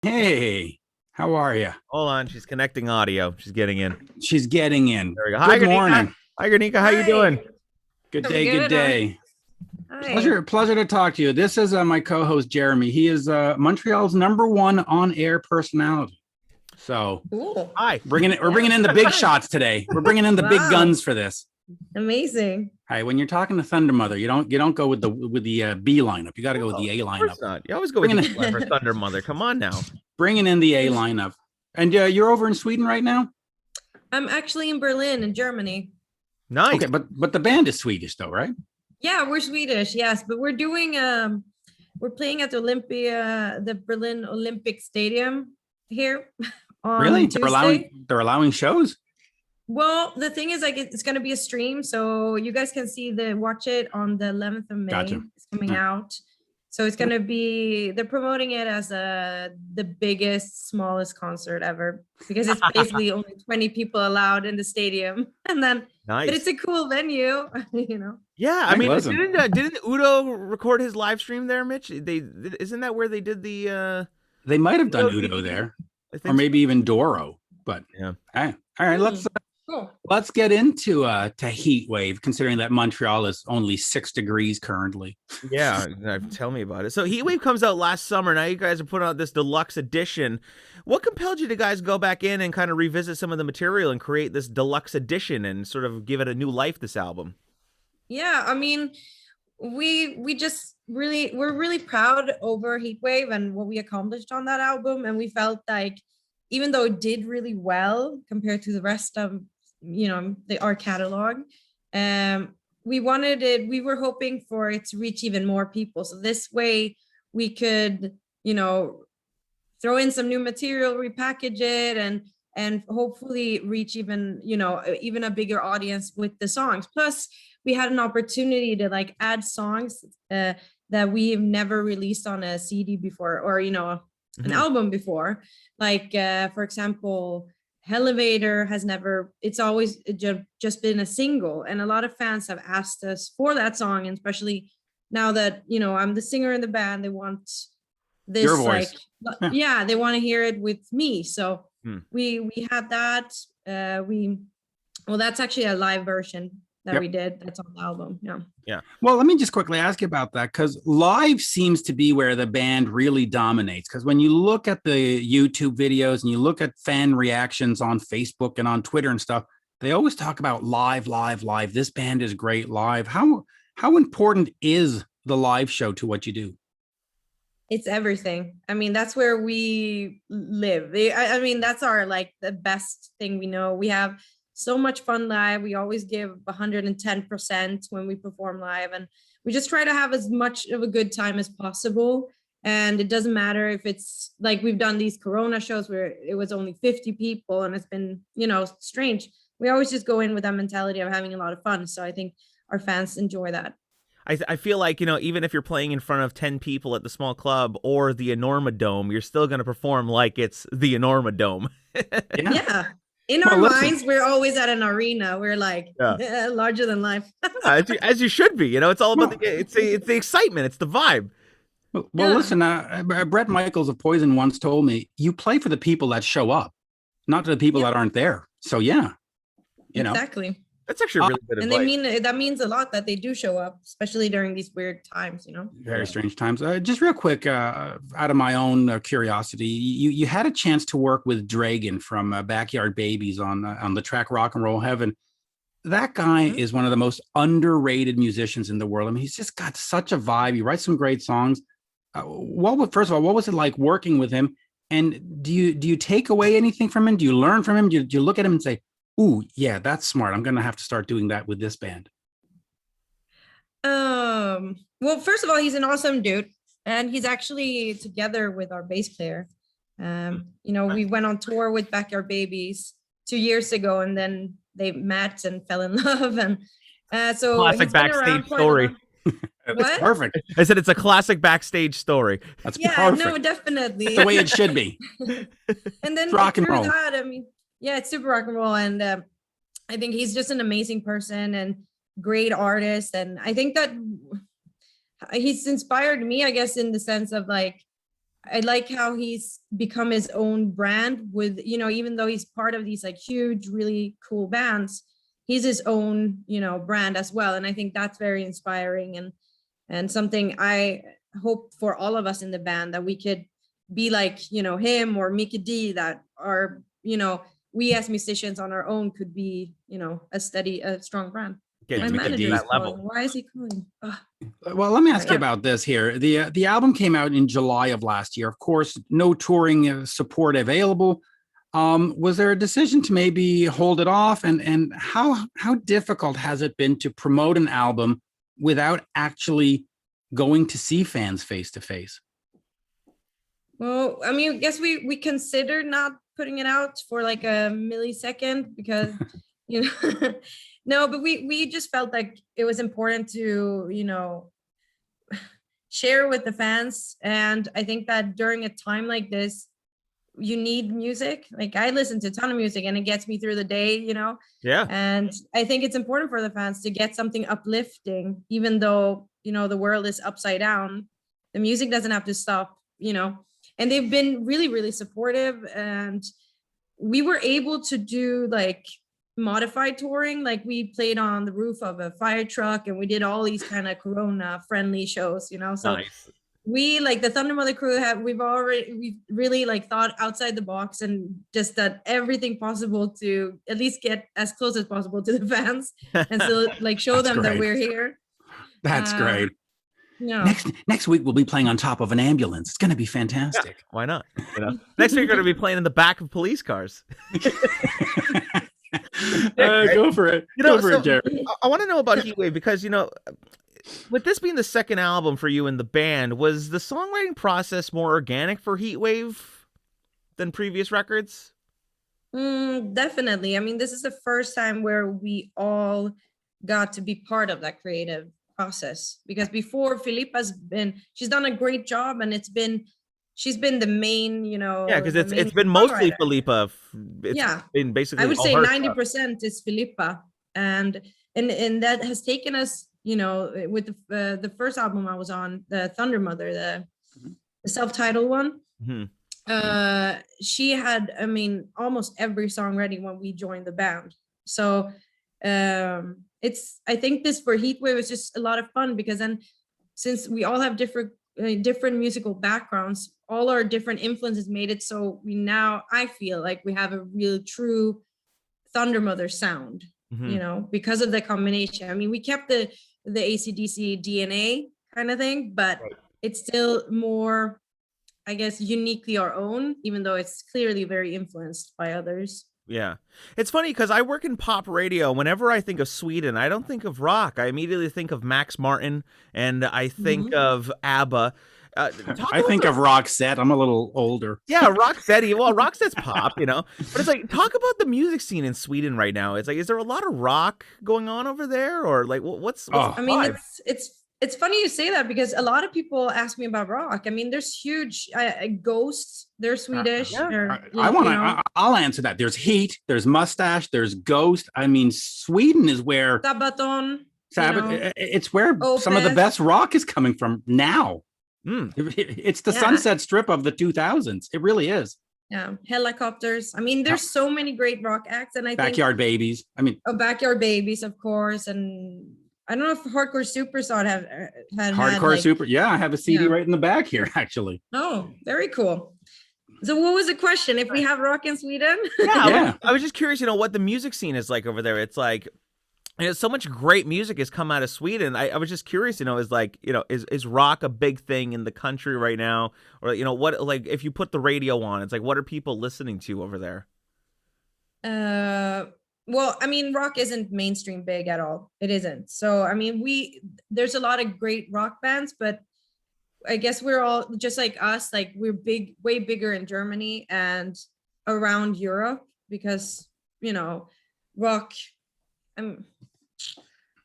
Hey, how are you? Hold on, she's connecting audio. She's getting in. She's getting in. There we go. Hi, Good Guernica. morning. Hi, Guernica. How you doing? Hi, Good I'm day. Good good. day. Hi. Pleasure to talk to you. This is my co-host Jeremy. He is Montreal's #1 on-air personality. So Cool. Hi. we're bringing in the big shots today. We're bringing in the big Wow. guns for this. Amazing. Hi, when you're talking to Thundermother, you don't go with the B lineup. You got to go with the A Of course lineup. not. You always go with Bringing the for Thundermother. Come on now. bringing in the A lineup. And you're over in Sweden right now. I'm actually in Berlin, in Germany. Nice. Okay, but the band is Swedish though, right? Yeah, we're Swedish, yes, but we're doing we're playing at the Berlin Olympic Stadium here on Really? Tuesday. They're allowing shows. Well, the thing is, like, it's going to be a stream, so you guys can watch it on the 11th of May. Gotcha. It's coming out. So it's going to be, they're promoting it as the biggest, smallest concert ever, because it's basically only 20 people allowed in the stadium. And then, Nice. but it's a cool venue, Yeah, I Hey, mean, listen. didn't Udo record his live stream there, Mitch? Isn't that where they did the? They might have done Udo Udo there, I or think maybe even Doro. But Yeah. all right, Cool. let's get into to heat wave, considering that Montreal is only 6 degrees currently. Yeah, tell me about it. So Heat Wave comes out last summer. Now you guys are putting out this deluxe edition. What compelled you to guys go back in and kind of revisit some of the material and create this deluxe edition and sort of give it a new life, this album? Yeah, I mean, we just we're really proud over Heatwave and what we accomplished on that album, and we felt like even though it did really well compared to the rest of our catalog, we were hoping for it to reach even more people, so this way we could throw in some new material, repackage it, and hopefully reach even a bigger audience with the songs. Plus we had an opportunity to like add songs that we've never released on a CD before, or an album before. Like for example, Elevator has never, it's always just been a single, and a lot of fans have asked us for that song, and especially now that I'm the singer in the band, they want this, Your voice. like, yeah, they want to hear it with me. So we had that. That's actually a live version that we did. That's on the album. Yeah. Well, let me just quickly ask you about that, because live seems to be where the band really dominates. Because when you look at the YouTube videos and you look at fan reactions on Facebook and on Twitter and stuff, they always talk about live. This band is great live. How important is the live show to what you do? It's everything. I mean, that's where we live. I mean, that's our the best thing we know. We have so much fun live. We always give 110% when we perform live, and we just try to have as much of a good time as possible. And it doesn't matter if it's like we've done these Corona shows where it was only 50 people and it's been, strange. We always just go in with that mentality of having a lot of fun. So I think our fans enjoy that. I feel like, even if you're playing in front of 10 people at the small club or the Enorma Dome, you're still going to perform like it's the Enorma Dome. Yeah. In our minds, we're always at an arena. We're like larger than life. As you should be. It's all about it's the excitement. It's the vibe. Well, listen, Brett Michaels of Poison once told me, you play for the people that show up, not to the people that aren't there. So, yeah, exactly. That's actually really good advice. And that means a lot that they do show up, especially during these weird times, Very strange times. Just real quick, out of my own curiosity, you had a chance to work with Dragon from Backyard Babies on the track Rock and Roll Heaven. That guy is one of the most underrated musicians in the world. I mean, he's just got such a vibe. He writes some great songs. First of all, what was it like working with him? And do you take away anything from him? Do you learn from him? Do you look at him and say, "Ooh, yeah, that's smart. I'm going to have to start doing that with this band"? Well, first of all, he's an awesome dude, and he's actually together with our bass player. We went on tour with Backyard Babies 2 years ago, and then they met and fell in love, and so classic backstage story. That's perfect. I said it's a classic backstage story. That's perfect. No, definitely. That's the way it should be. And then rock and roll. That, I mean, yeah, it's super rock and roll, and I think he's just an amazing person and great artist, and I think that he's inspired me, I guess, in the sense of like I like how he's become his own brand with, you know, even though he's part of these like huge, really cool bands, he's his own, you know, brand as well. And I think that's very inspiring and something I hope for all of us in the band, that we could be like, you know, him or Mickey D, that are, you know, we as musicians on our own could be, you know, a strong brand. Get My to manager is that level. calling. Why is he calling? Ugh. Well, let me ask you about this here. The album came out in July of last year. Of course, no touring support available. Was there a decision to maybe hold it off? And how difficult has it been to promote an album without actually going to see fans face to face? Well, I mean, I guess we considered not putting it out for like a millisecond because, you know, no, but we just felt like it was important to, you know, share with the fans. And I think that during a time like this, you need music. Like I listen to a ton of music and it gets me through the day, you know? Yeah. And I think it's important for the fans to get something uplifting, even though, you know, the world is upside down. The music doesn't have to stop, you know? And they've been really, really supportive. And we were able to do like modified touring. Like we played on the roof of a fire truck and we did all these kind of Corona friendly shows, you know? So Nice. We, like the Thundermother crew, we've really like thought outside the box and just done everything possible to at least get as close as possible to the fans and so like show them that we're here. That's great. No. Next week we'll be playing on top of an ambulance. It's going to be fantastic. Yeah, why not? You know, next week we're going to be playing in the back of police cars. Go for it. You know, go for it, Jared. I want to know about Heat Wave because, you know, with this being the second album for you in the band, was the songwriting process more organic for Heat Wave than previous records? Definitely. I mean, this is the first time where we all got to be part of that creative process, because before she's done a great job and she's been the main, you know. Yeah, because it's been mostly Philippa. It's been basically, I would say 90% is Philippa, and that has taken us, you know, with the first album I was on, the Thundermother, the self-titled one. Mm-hmm. She had, I mean, almost every song ready when we joined the band. So I think this for Heat Wave was just a lot of fun, because then since we all have different musical backgrounds, all our different influences made it so I feel like we have a real true Thundermother sound, you know, because of the combination. I mean, we kept the AC/DC DNA kind of thing, but it's still more, I guess, uniquely our own, even though it's clearly very influenced by others. Yeah. It's funny because I work in pop radio. Whenever I think of Sweden, I don't think of rock. I immediately think of Max Martin and I think of ABBA. I think of Roxette. I'm a little older. Yeah, Roxette. Well, Roxette's pop, you know. But it's like, talk about the music scene in Sweden right now. It's like, is there a lot of rock going on over there? Or like, what's I mean, it's funny you say that, because a lot of people ask me about rock. I mean, there's huge Ghosts. They're Swedish. I'll answer that. There's Heat. There's Mustache. There's Ghost. I mean, Sweden is where Sabaton. It's where Opeth. Some of the best rock is coming from now. It's the Sunset Strip of the 2000s. It really is. Yeah, Helicopters. I mean, there's so many great rock acts, and Backyard Babies. I mean, Backyard Babies, of course, and I don't know if Hardcore Superstar had Hardcore Super. Yeah, I have a CD right in the back here, actually. Oh, very cool. So what was the question? If we have rock in Sweden? I was just curious, you know, what the music scene is like over there. It's like, you know, so much great music has come out of Sweden. I was just curious, you know, is rock a big thing in the country right now? Or, you know, what, like, if you put the radio on, it's like, what are people listening to over there? Well, I mean, rock isn't mainstream big at all. It isn't. So, I mean, there's a lot of great rock bands, but I guess we're all just like us, like we're way bigger in Germany and around Europe, because, you know, rock,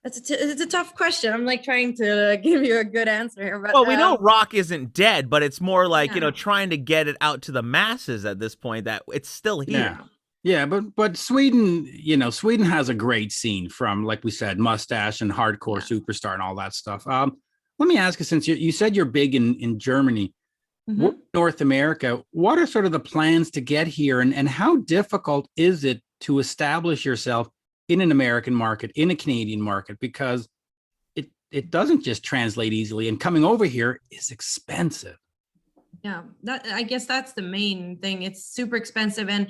it's a tough question. I'm like trying to give you a good answer here. But, well, we know rock isn't dead, but it's more like, you know, trying to get it out to the masses at this point, that it's still here. Yeah, but Sweden, you know, Sweden has a great scene from, like we said, Mustache and Hardcore Superstar and all that stuff. Let me ask you, since you said you're big in Germany, Mhm. North America. What are sort of the plans to get here, and how difficult is it to establish yourself in an American market, in a Canadian market? Because it doesn't just translate easily, and coming over here is expensive. Yeah, that I guess that's the main thing. It's super expensive, and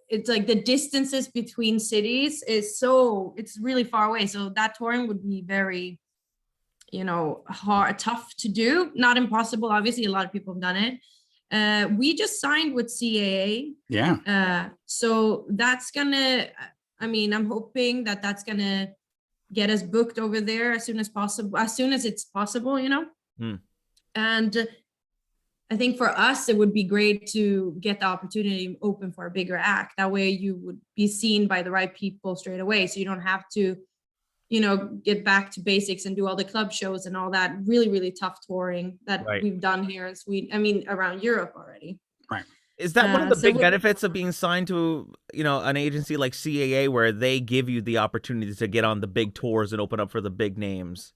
it's like the distances between cities it's really far away. So that touring would be very, hard, tough to do. Not impossible. Obviously, a lot of people have done it. We just signed with CAA. Yeah. So that's gonna. I mean, I'm hoping that that's gonna get us booked over there as soon as possible, as soon as it's possible. And I think for us, it would be great to get the opportunity open for a bigger act. That way you would be seen by the right people straight away. So you don't have to, get back to basics and do all the club shows and all that really, really tough touring that we've done here in Sweden. I mean, around Europe already. Right. Is that one of the big benefits of being signed to, an agency like CAA, where they give you the opportunity to get on the big tours and open up for the big names?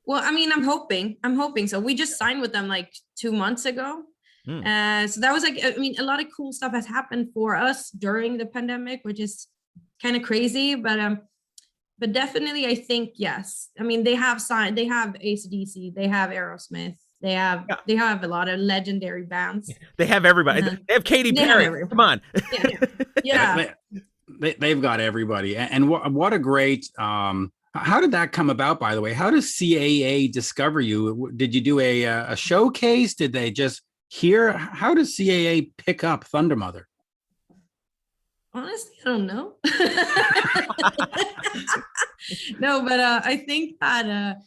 Well, I mean, I'm hoping so. We just signed with them like 2 months ago. So that was a lot of cool stuff has happened for us during the pandemic, which is kind of crazy, but definitely I think, yes. I mean, they have AC/DC, they have Aerosmith, they have a lot of legendary bands. They have everybody. They have Katy Perry. Come on. Yeah. They've got everybody. And what a great, how did that come about, by the way? How does CAA discover you? Did you do a showcase? Did they just hear? How does CAA pick up Thundermother? Honestly, I don't know. No, but I think that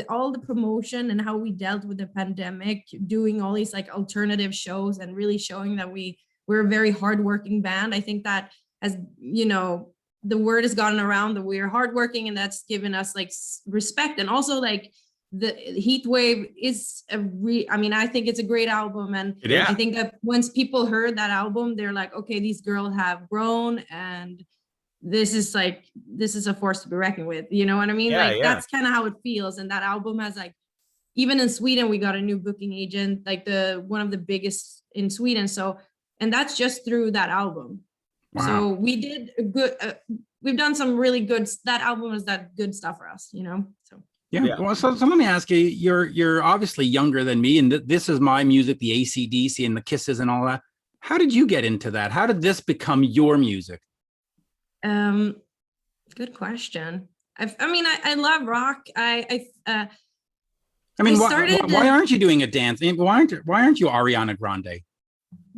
all the promotion and how we dealt with the pandemic, doing all these like alternative shows and really showing that we're a very hardworking band. I think that as the word has gotten around that we're hardworking, and that's given us like respect. And also like the Heat Wave is I think it's a great album. And I think that once people heard that album, they're like, okay, these girls have grown, and this is a force to be reckoned with. You know what I mean? That's kind of how it feels. And that album has like, even in Sweden, we got a new booking agent, like one of the biggest in Sweden. So, and that's just through that album. Wow. So we did good. We've done some really good. That album was that good stuff for us, So yeah. Well, so let me ask you. You're obviously younger than me, and this is my music, the AC/DC and the Kisses and all that. How did you get into that? How did this become your music? Good question. I love rock. Why aren't you doing a dance? Why aren't you Ariana Grande?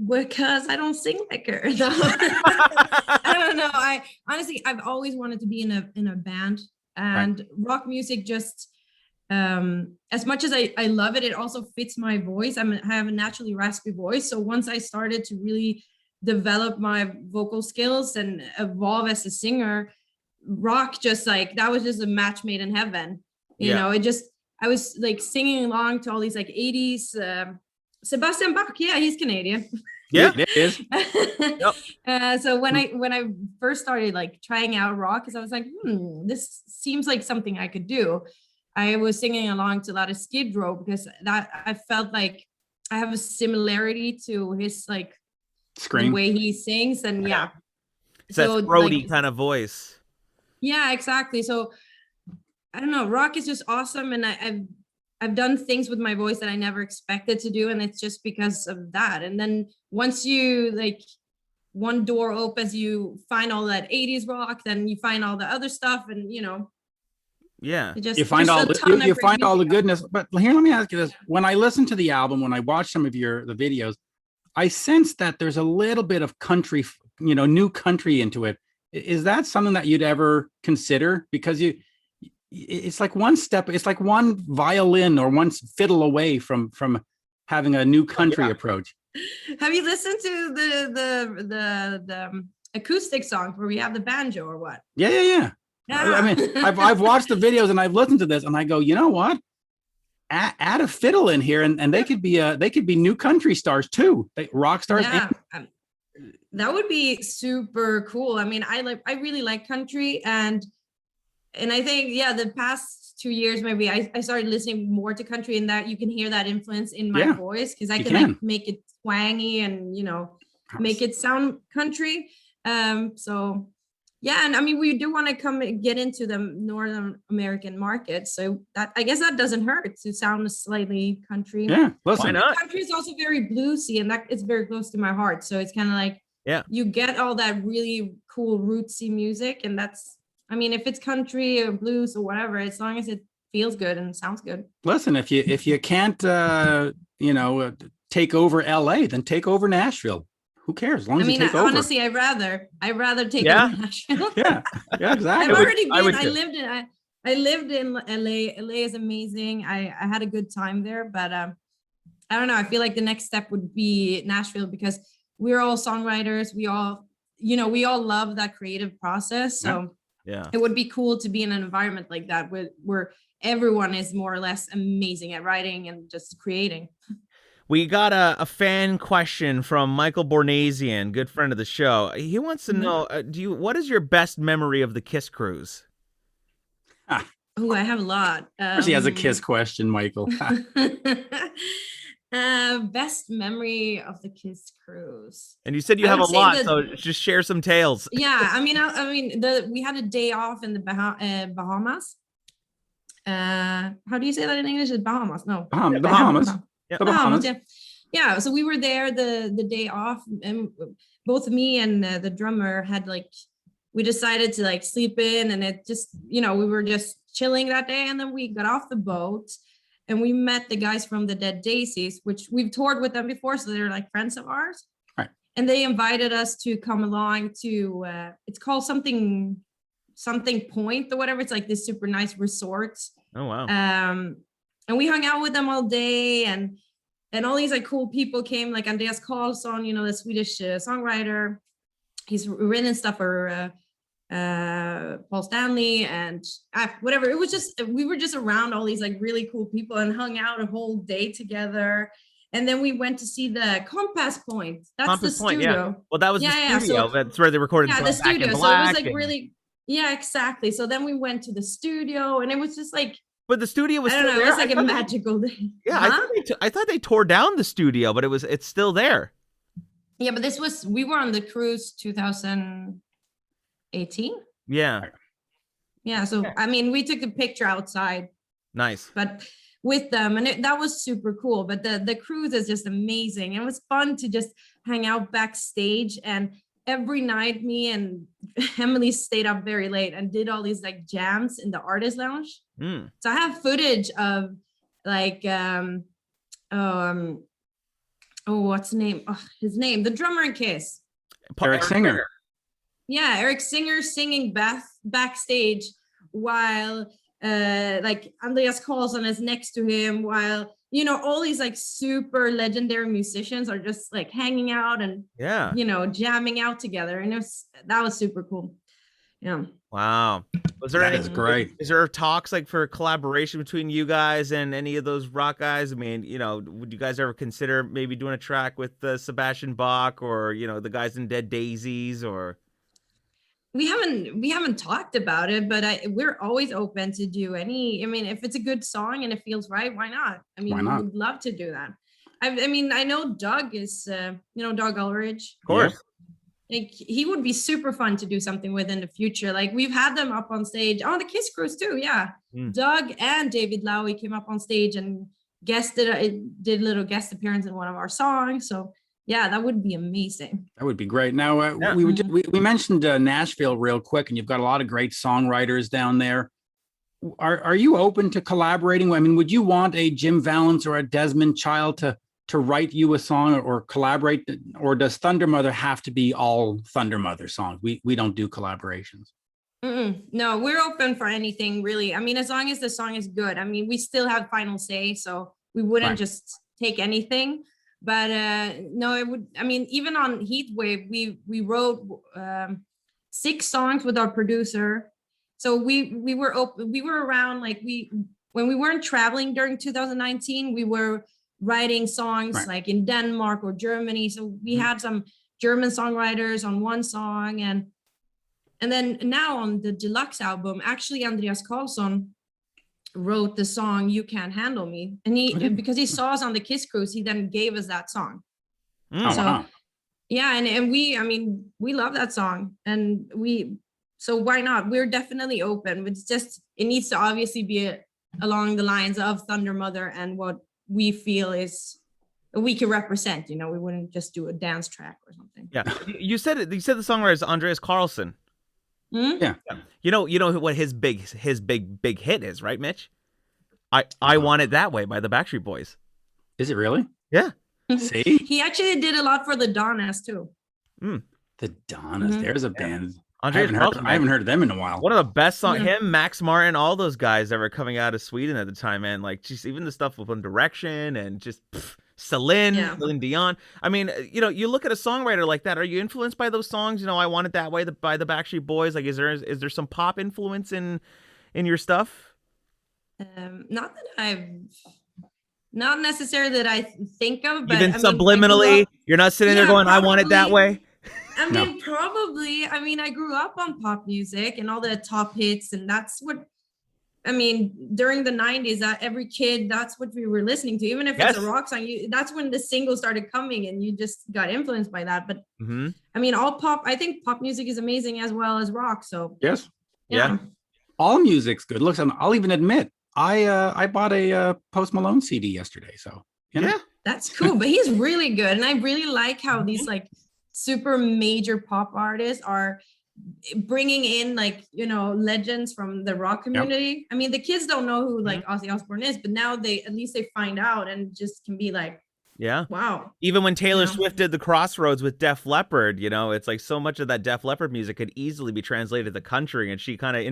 Because I don't sing like her. No. I don't know. I've always wanted to be in a band, and rock music just as much as I love it, it also fits my voice. I have a naturally raspy voice. So once I started to really develop my vocal skills and evolve as a singer, rock just like that was just a match made in heaven. I was like singing along to all these like 80s Sebastian Bach, he's Canadian. Yeah, it is. Yep. So when I first started like trying out rock, because I was like, this seems like something I could do. I was singing along to a lot of Skid Row because that I felt like I have a similarity to his like scream, the way he sings, and it's that throaty kind of voice. Yeah, exactly. So I don't know, rock is just awesome, and I've done things with my voice that I never expected to do, and it's just because of that. And then once you like one door opens, you find all that 80s rock, then you find all the other stuff, and you find all the goodness. But here, let me ask you this: when I listen to the album, when I watch some of the videos, I sense that there's a little bit of country, new country into it. Is that something that you'd ever consider? Because it's like one step, it's like one violin or one fiddle away from having a new country approach. Have you listened to the acoustic songs where we have the banjo or what? Yeah. I mean, I've watched the videos and I've listened to this and I go, you know what? Add a fiddle in here and they could be new country stars too, rock stars. Yeah. That would be super cool. I mean, I really like country, and I think the past last 2 years, maybe I started listening more to country, and that you can hear that influence in my voice, because I can like make it twangy and, you know, make it sound country. So yeah, and I mean, we do want to come and get into the Northern American market, so that, I guess that doesn't hurt to sound slightly country. Yeah, listen. Why not? Country is also very bluesy, and that it's very close to my heart. So it's kind of like, you get all that really cool rootsy music, and that's, I mean, if it's country or blues or whatever, as long as it feels good and sounds good. Listen, if you can't take over LA, then take over Nashville. Who cares? As long as you take over. Honestly, I'd rather take over Nashville. yeah, exactly. I've already been. I lived in LA. LA is amazing. I had a good time there, but I don't know. I feel like the next step would be Nashville, because we're all songwriters. We all love that creative process. So it would be cool to be in an environment like that where everyone is more or less amazing at writing and just creating. We got a fan question from Michael Bornasian, good friend of the show. He wants to know, what is your best memory of the Kiss cruise? Oh, I have a lot. He has a Kiss question, Michael. Best memory of the Kiss cruise. And you said you have a lot, so just share some tales. Yeah, I mean, we had a day off in the Bahamas. How do you say that in English? It's Bahamas. No, the Bahamas. The Bahamas. Yeah. So we were there the day off, and both me and the drummer had we decided to sleep in, and it just, we were just chilling that day, and then we got off the boat and we met the guys from the Dead Daisies, which we've toured with them before, so they're friends of ours. Right. And they invited us to come along to it's called something Point or whatever. It's this super nice resort. Oh wow. And we hung out with them all day, and all these cool people came, like Andreas Karlsson, the Swedish songwriter. He's written stuff for Paul Stanley and whatever. It was just, we were just around all these really cool people and hung out a whole day together. And then we went to see the Compass Point. That's Compass the Point, studio. Yeah. Well, that was the studio. So, that's where they recorded. Yeah, the studio. So it was really, yeah, exactly. So then we went to the studio, and it was just but the studio was I don't still know. there. It was a magical day. Yeah, huh? I thought they tore down the studio, but it's still there. Yeah, but we were on the cruise 2018. Yeah. Yeah. So I mean, we took a picture outside. Nice. But with them, and that was super cool. But the cruise is just amazing. It was fun to just hang out backstage, and every night me and Emily stayed up very late and did all these jams in the artist lounge. So I have footage of what's the name? Oh, his name, the drummer in Kiss. Eric Singer. Yeah, Eric Singer singing backstage while Andreas Karlsson is next to him, while all these super legendary musicians are just hanging out and jamming out together, and that was super cool. Yeah. Wow. Was there any? Is great. Is there talks for collaboration between you guys and any of those rock guys? I mean, would you guys ever consider maybe doing a track with Sebastian Bach or the guys in Dead Daisies? Or we haven't talked about it, but we're always open to do any. I mean, if it's a good song and it feels right, why not? I mean, we would love to do that. I mean, I know Doug is, Doug Ulrich. Of course. He would be super fun to do something with in the future. We've had them up on stage on the Kiss cruise too. Yeah. Doug and David Lowie came up on stage and did a little guest appearance in one of our songs. So yeah, that would be amazing. That would be great. Now we mentioned Nashville real quick, and you've got a lot of great songwriters down there. Are you open to collaborating? I mean, would you want a Jim Vallance or a Desmond Child to write you a song or collaborate, or does Thundermother have to be all Thundermother songs? We don't do collaborations. No, we're open for anything really. I mean, as long as the song is good. I mean, we still have final say, so we wouldn't just take anything. But no, it would. I mean, even on Heat Wave, we wrote 6 songs with our producer. So we were open. We were around when we weren't traveling during 2019. We were writing songs in Denmark or Germany. So we had some German songwriters on one song, and then now on the deluxe album, actually Andreas Karlsson wrote the song "You Can't Handle Me," and because he saw us on the Kiss Cruise, he then gave us that song. Oh, So wow. yeah, and we, I mean, we love that song, and so why not? We're definitely open. It's just, it needs to obviously be along the lines of Thundermother and what we feel is we can represent. You know, we wouldn't just do a dance track or something. Yeah, you said it. You said the songwriter is Andreas Carlson. Yeah. You know what his big hit is, right, Mitch? I Want It That Way by the Backstreet Boys. Is it really? Yeah. See? He actually did a lot for the Donnas too. The Donnas. There's a band. Andreas Carlson, I haven't heard of them in a while. one of the best songs. Him, Max Martin, all those guys that were coming out of Sweden at the time, man. Like, just even the stuff with One Direction and just Celine Dion. I mean, you know, you look at a songwriter like that. Are you influenced by those songs? You know, I Want It That Way by the Backstreet Boys. Like, is there some pop influence in your stuff? Not necessarily that I think of, but Even subliminally, you're not sitting there going, "I want it that way." I mean, probably. I mean, I grew up on pop music and all the top hits, and that's what. I mean, during the 90s, every kid, that's what we were listening to. Even if it's a rock song, that's when the singles started coming, and you just got influenced by that. But I mean, all pop. I think pop music is amazing as well as rock. So yes, yeah. All music's good. Look, I'll even admit, I bought a Post Malone CD yesterday. So you know. Yeah, that's cool. But he's really good, and I really like how these like super major pop artists are bringing in, like, you know, legends from the rock community. I mean, the kids don't know who like Ozzy Osbourne is, but now at least they find out and just can be like, wow. Even when Taylor Swift did the Crossroads with Def Leppard, you know, it's like so much of that Def Leppard music could easily be translated to country, and she kind of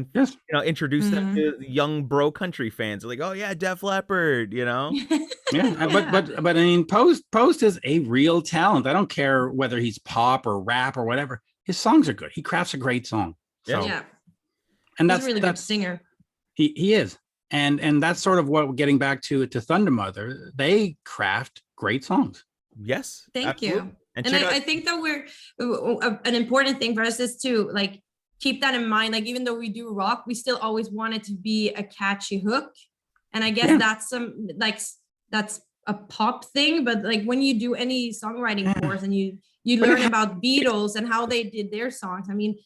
introduced them to young bro country fans. They're like, oh yeah, Def Leppard, you know. But I mean, Post is a real talent. I don't care whether he's pop or rap or whatever. His songs are good. He crafts a great song. So, and he's a really good singer. He is, and that's sort of what we're getting back to Thundermother. They craft great songs. Yes, thank you. And I think that we're an important thing for us is to like keep that in mind. Like, even though we do rock, we still always want it to be a catchy hook. And I guess that's a pop thing. But like when you do any songwriting course and you learn about Beatles and how they did their songs, I mean,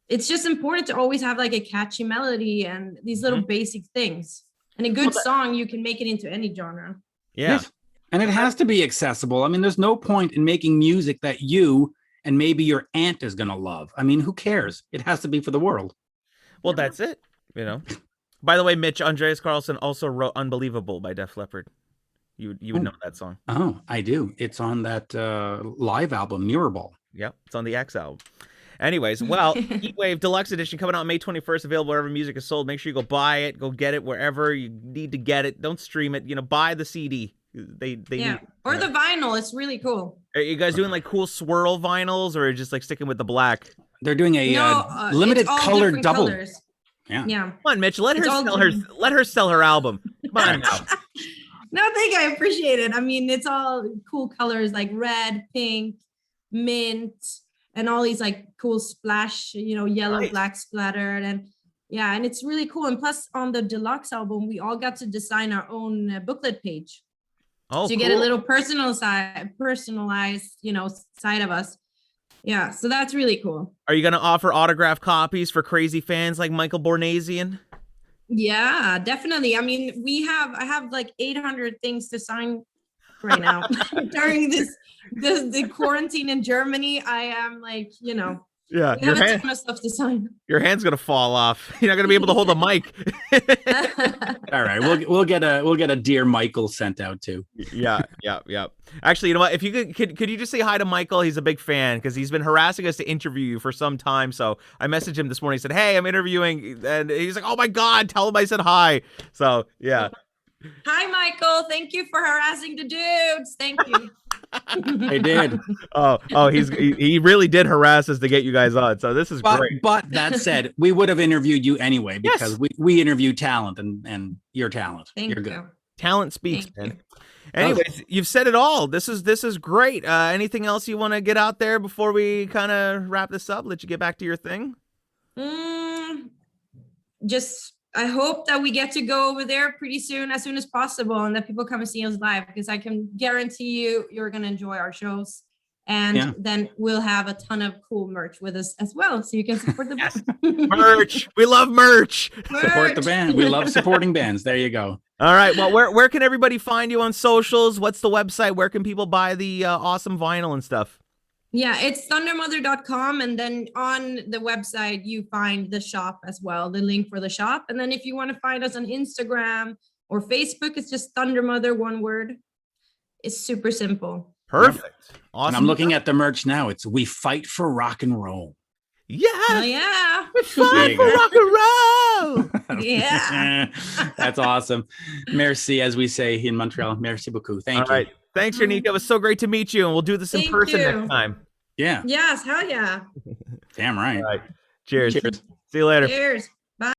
it's just important to always have like a catchy melody and these little basic things. And a good song, you can make it into any genre. Yeah. Yes. And it has to be accessible. I mean, there's no point in making music that you and maybe your aunt is going to love. I mean, who cares? It has to be for the world. Well, that's it, you know. By the way, Mitch, Andreas Carlson also wrote Unbelievable by Def Leppard. You would know that song. Oh, I do. It's on that live album, Mirrorball. Yep, it's on the X album. Anyways, well, Heat Wave Deluxe Edition coming out May 21st, available wherever music is sold. Make sure you go buy it. Go get it wherever you need to get it. Don't stream it. You know, buy the CD. They need, or the vinyl. It's really cool. Are you guys doing like cool swirl vinyls, or just like sticking with the black? They're doing a limited colored double. Colors. Yeah. Come on, Mitch. Let her sell her album. Come on now. No, thank you. I appreciate it. I mean, it's all cool colors like red, pink, mint, and all these like cool splash, you know, yellow, black splattered. And and it's really cool. And plus on the deluxe album, we all got to design our own booklet page. Oh, so you get a little personalized, you know, side of us. Yeah. So that's really cool. Are you going to offer autographed copies for crazy fans like Michael Bornasian? Yeah, definitely. I mean, I have like 800 things to sign right now. During the quarantine in Germany, I am like, you know, yeah, we have a ton of stuff to sign. Your hand's gonna fall off. You're not gonna be able to hold a mic. All right, we'll get a Dear Michael sent out too. Yeah. Actually, you know what? If you could you just say hi to Michael? He's a big fan because he's been harassing us to interview you for some time. So I messaged him this morning. He said, "Hey, I'm interviewing," and he's like, "Oh my God, tell him I said hi." So yeah. Hi, Michael. Thank you for harassing the dudes. Thank you. I did. He really did harass us to get you guys on. So this is great. But that said, we would have interviewed you anyway because we interview talent and your talent. Thank You're good. you. Talent speaks, man. Anyways, you've said it all. This is great. Anything else you want to get out there before we kind of wrap this up? Let you get back to your thing. Just I hope that we get to go over there pretty soon, as soon as possible, and that people come and see us live, because I can guarantee you're going to enjoy our shows. And then we'll have a ton of cool merch with us as well, so you can support the band. Merch. We love merch. Support the band. We love supporting bands. There you go. All right. Well, where can everybody find you on socials? What's the website? Where can people buy the awesome vinyl and stuff? Yeah, it's thundermother.com, and then on the website you find the shop as well, the link for the shop. And then if you want to find us on Instagram or Facebook, it's just Thundermother, one word. It's super simple. Perfect. Yep. Awesome. And I'm looking at the merch now. It's "We Fight for Rock and Roll." Yeah. Oh, yeah. We fight for rock and roll. Yeah. That's awesome. Merci, as we say in Montreal. Merci beaucoup. Thank you. All right. Thanks, Guernica. It was so great to meet you, and we'll do this in person next time. Yeah. Yes, hell yeah. Damn right. All right. Cheers. Cheers. See you later. Cheers.